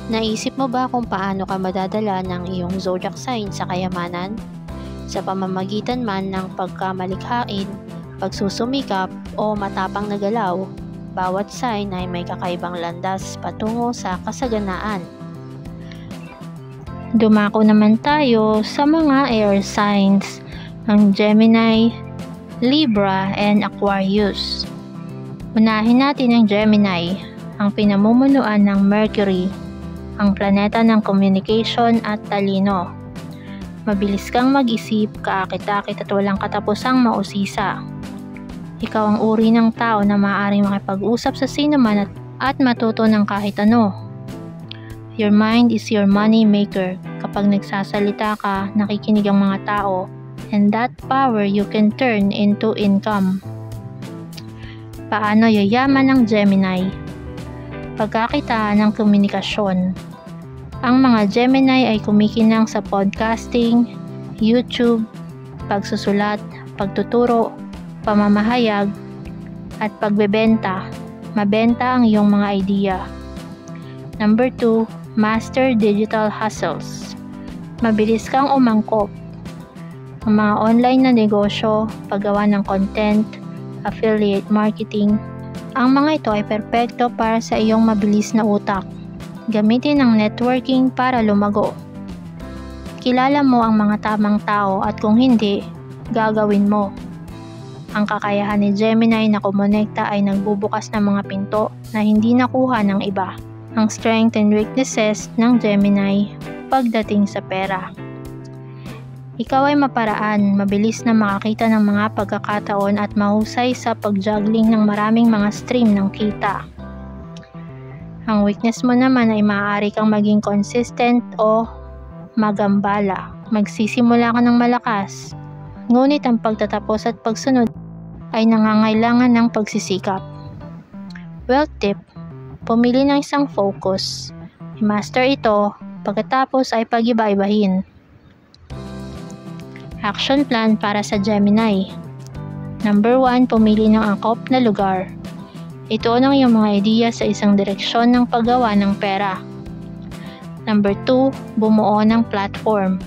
Naisip mo ba kung paano ka madadala ng iyong zodiac sign sa kayamanan? Sa pamamagitan man ng pagkamalikhain, pagsusumikap o matapang na galaw, bawat sign ay may kakaibang landas patungo sa kasaganaan. Dumako naman tayo sa mga air signs, ang Gemini, Libra, and Aquarius. Unahin natin ang Gemini, ang pinamumunuan ng Mercury, ang planeta ng communication at talino. Mabilis kang mag-isip, kaakit-akit at walang katapusang mausisa. Ikaw ang uri ng tao na maaaring makipag-usap sa sinuman at matuto ng kahit ano. Your mind is your money maker. Kapag nagsasalita ka, nakikinig ang mga tao, and that power you can turn into income. Paano yayaman ng Gemini? Pagkakitaan ng komunikasyon. Ang mga Gemini ay kumikinang sa podcasting, YouTube, pagsusulat, pagtuturo, pamamahayag, at pagbebenta. Mabenta ang iyong mga idea. Number 2, master digital hustles. Mabilis kang umangkop. Ang mga online na negosyo, paggawa ng content, affiliate marketing, ang mga ito ay perpekto para sa iyong mabilis na utak. Gamitin ang networking para lumago. Kilala mo ang mga tamang tao at kung hindi, gagawin mo. Ang kakayahan ni Gemini na kumonekta ay nagbubukas ng mga pinto na hindi nakuha ng iba. Ang strength and weaknesses ng Gemini pagdating sa pera. Ikaw ay maparaan, mabilis na makakita ng mga pagkakataon at mahusay sa pagjuggling ng maraming mga stream ng kita. Ang weakness mo naman ay maaari kang maging consistent o magambala. Magsisimula ka ng malakas, ngunit ang pagtatapos at pagsunod ay nangangailangan ng pagsisikap. Wealth tip: pumili ng isang focus. I-master ito, pagkatapos ay pag-iba-ibahin. Action plan para sa Gemini. Number 1, pumili ng angkop na lugar. Ituon ang iyong mga ideya sa isang direksyon ng paggawa ng pera. Number 2, bumuo ng platform.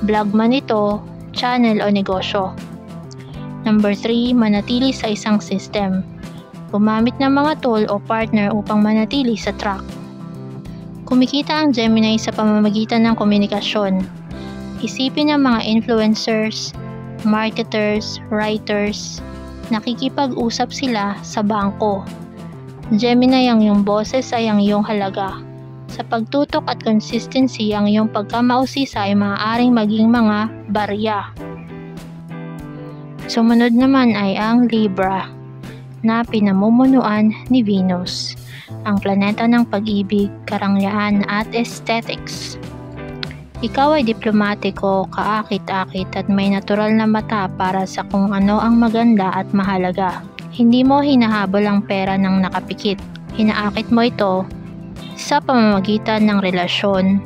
Blog man ito, channel o negosyo. Number 3, manatili sa isang system. Gumamit ng mga tool o partner upang manatili sa track. Kumikita ang Gemini sa pamamagitan ng komunikasyon. Isipin ang mga influencers, marketers, writers. Nakikipag-usap sila sa bangko. Gemini, ang iyong boses ay ang iyong halaga. Sa pagtutok at consistency, ang iyong pagkamausisa ay maaaring maging mga barya. Sumunod naman ay ang Libra, na pinamumunuan ni Venus, ang planeta ng pag-ibig, karangyaan at aesthetics. Ikaw ay diplomatiko, kaakit-akit at may natural na mata para sa kung ano ang maganda at mahalaga. Hindi mo hinahabol ang pera ng nakapikit. Hinaakit mo ito sa pamamagitan ng relasyon,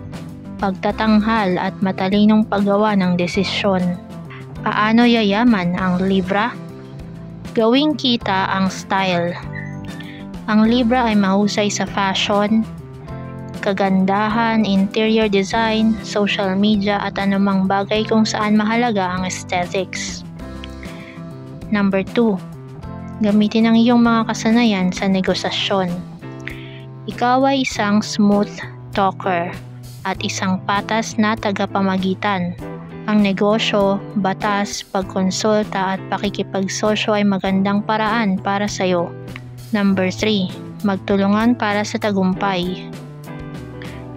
pagtatanghal at matalinong paggawa ng desisyon. Paano yayaman ang Libra? Gawing kita ang style. Ang Libra ay mahusay sa fashion, kagandahan, interior design, social media at anumang bagay kung saan mahalaga ang aesthetics. Number 2, gamitin ang iyong mga kasanayan sa negosasyon. Ikaw ay isang smooth talker at isang patas na tagapamagitan. Ang negosyo, batas, pagkonsulta at pakikipagsosyo ay magandang paraan para sa iyo. Number 3, magtulungan para sa tagumpay.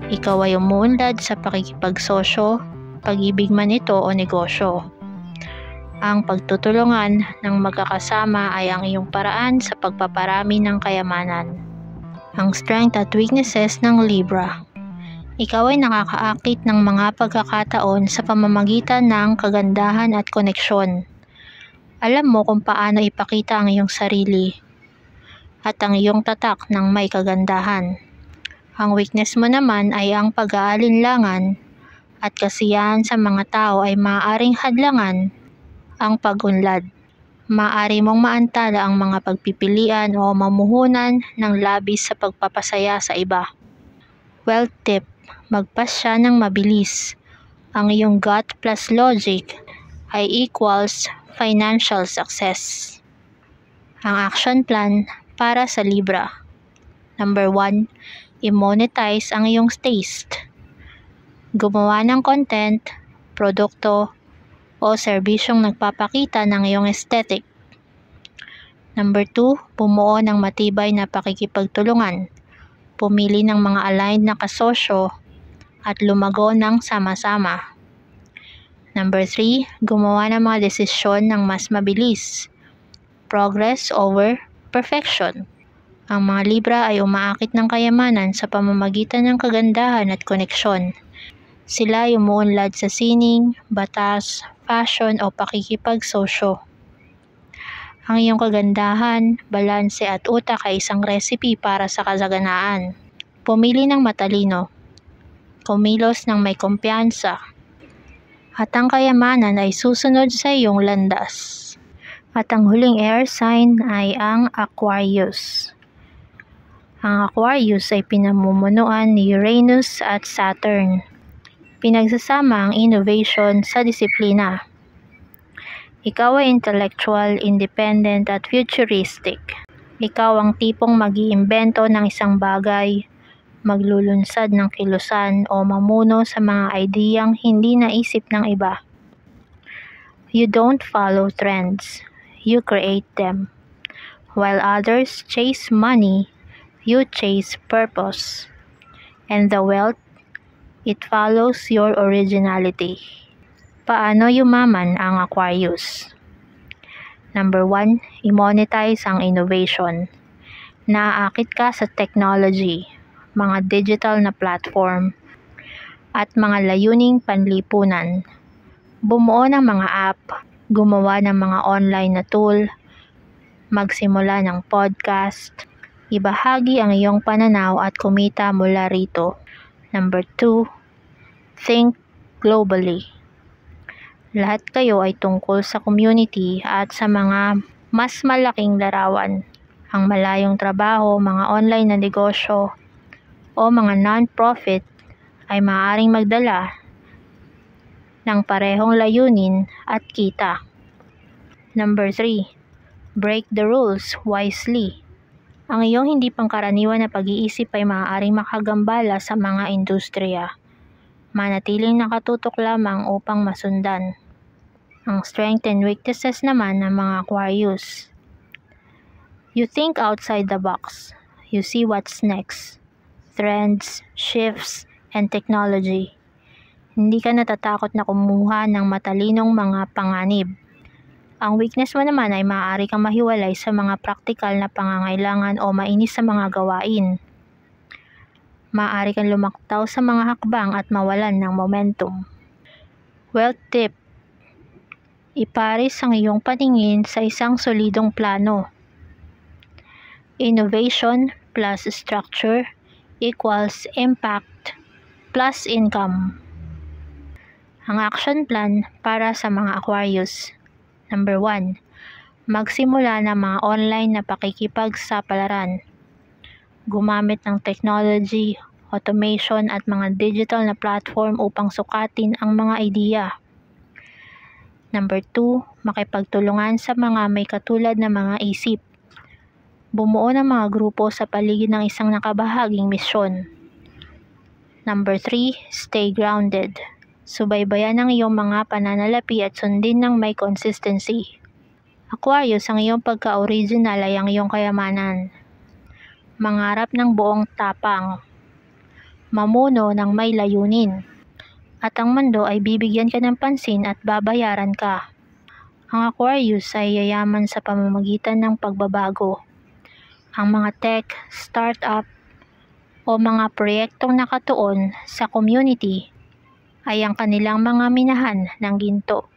Ikaw ay umuunlad sa pakikipagsosyo, pag-ibig man ito o negosyo. Ang pagtutulungan ng magkakasama ay ang iyong paraan sa pagpaparami ng kayamanan. Ang strength at weaknesses ng Libra. Ikaw ay nakakaakit ng mga pagkakataon sa pamamagitan ng kagandahan at koneksyon. Alam mo kung paano ipakita ang iyong sarili at ang iyong tatak ng may kagandahan. Ang weakness mo naman ay ang pag-aalinlangan at kasiyahan sa mga tao ay maaaring hadlangan ang pag-unlad. Maaari mong maantala ang mga pagpipilian o mamuhunan ng labis sa pagpapasaya sa iba. Wealth tip, magpasya ng mabilis. Ang iyong gut plus logic ay equals financial success. Ang action plan para sa Libra. Number 1, i-monetize ang iyong taste. Gumawa ng content, produkto, o serbisyong nagpapakita ng iyong aesthetic. Number 2, bumuo ng matibay na pakikipagtulungan. Pumili ng mga aligned na kasosyo at lumago ng sama-sama. Number 3, gumawa ng mga desisyon ng mas mabilis. Progress over perfection. Ang mga Libra ay umaakit ng kayamanan sa pamamagitan ng kagandahan at koneksyon. Sila ay umuunlad sa sining, batas, fashion o pakikipagsosyo. Ang iyong kagandahan, balanse at utak ay isang recipe para sa kasaganaan. Pumili ng matalino. Kumilos ng may kumpiyansa. At ang kayamanan ay susunod sa iyong landas. At ang huling air sign ay ang Aquarius. Ang Aquarius ay pinamumunuan ni Uranus at Saturn. Pinagsasama ang innovation sa disiplina. Ikaw ay intellectual, independent at futuristic. Ikaw ang tipong mag-iimbento ng isang bagay, maglulunsad ng kilusan o mamuno sa mga ideyang hindi naisip ng iba. You don't follow trends, you create them. While others chase money, you chase purpose. And the wealth, it follows your originality. Paano yumaman ang Aquarius? Number 1, i-monetize ang innovation. Naaakit ka sa technology, mga digital na platform, at mga layuning panlipunan. Bumuo ng mga app, gumawa ng mga online na tool, magsimula ng podcast, ibahagi ang iyong pananaw at kumita mula rito. Number 2, think globally. Lahat kayo ay tungkol sa community at sa mga mas malaking larawan. Ang malayong trabaho, mga online na negosyo, o mga non-profit ay maaaring magdala ng parehong layunin at kita. Number 3, break the rules wisely. Ang iyong hindi pangkaraniwan na pag-iisip ay maaaring makagambala sa mga industriya. Manatiling nakatutok lamang upang masundan. Ang strength and weaknesses naman ng mga Aquarius. You think outside the box. You see what's next. Trends, shifts, and technology. Hindi ka natatakot na kumuha ng matalinong mga panganib. Ang weakness mo naman ay maaari kang mahiwalay sa mga praktikal na pangangailangan o mainis sa mga gawain. Maaari kang lumaktaw sa mga hakbang at mawalan ng momentum. Wealth tip. Iparis ang iyong paningin sa isang solidong plano. Innovation plus structure equals impact plus income. Ang action plan para sa mga Aquarius. Number 1, magsimula ng mga online na pakikipagsapalaran. Gumamit ng technology, automation at mga digital na platform upang sukatin ang mga ideya. Number 2, makipagtulungan sa mga may katulad na mga isip. Bumuo ng mga grupo sa paligid ng isang nakabahaging misyon. Number 3, stay grounded. Subaybayan ang iyong mga pananalapi at sundin ng may consistency. Aquarius, ang iyong pagka-original ay ang iyong kayamanan. Mangarap ng buong tapang. Mamuno ng may layunin. At ang mundo ay bibigyan ka ng pansin at babayaran ka. Ang Aquarius ay yayaman sa pamamagitan ng pagbabago. Ang mga tech, startup, o mga proyektong nakatuon sa community ay ang kanilang mga minahan ng ginto.